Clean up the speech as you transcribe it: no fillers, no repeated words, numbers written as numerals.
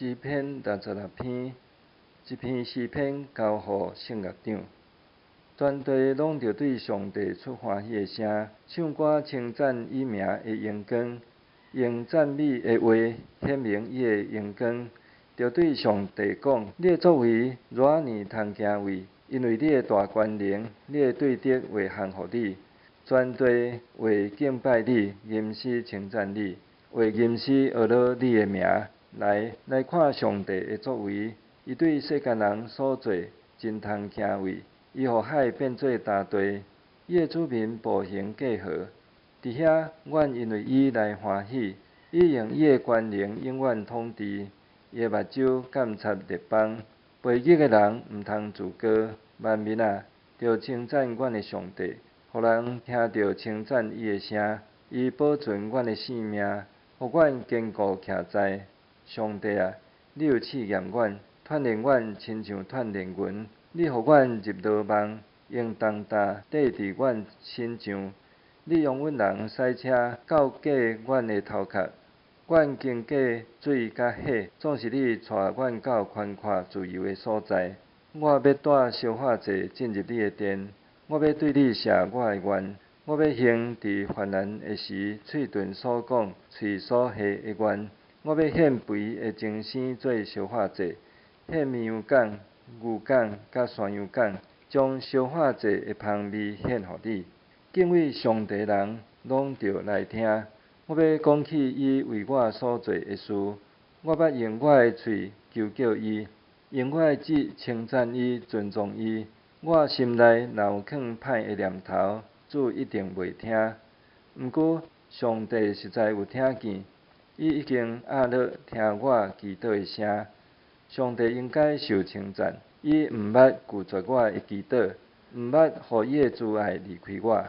诗篇66篇，一篇诗篇交予圣乐长。全地拢着对上帝出欢喜的声，唱歌称赞伊名的荣光，用赞美的话显明伊的荣光。着对上帝讲：你的作为偌尔通行为，因为你的大权能，你的对德为降予你。全地为敬拜你，吟诗称赞你，为吟诗学讨你的名。来看上帝的作为，伊对世间人所做真通行为。伊予海变做干地，伊的子民步行过河。伫遐，阮因为伊来欢喜。伊用伊的权能永远统治，伊的目睭监察列邦。悖逆的人毋通自高，万民啊，着称赞阮的上帝，互人听着称赞伊的声。伊保存阮的性命，互阮坚固徛在。上帝啊，你有试验阮，锻炼阮，亲像锻炼银。你互阮入牢网，用重担缀伫阮身上。你用阮人驶车到过阮的头壳。阮经过水甲火，总是你带阮到宽阔自由的所在。我要带烧化祭进入你的殿，我要对你谢我的愿。我要行伫患难的时喙唇所讲、喙所下的愿。我要献肥的精生做烧化祭，献绵羊犅、牛犅甲山羊犅，将烧化祭的香味献予你。敬畏上帝的人拢着来听。我要讲起伊为我所做的事，我捌用我的喙求叫伊，用我的舌称赞伊、尊重伊。我心内若有囥歹的念头，主一定袂听。毋过上帝实在有听见。伊已经压落听我祈祷的声，上帝应该受称赞。伊毋捌拒绝我的祈祷，毋捌互伊的慈爱离开我。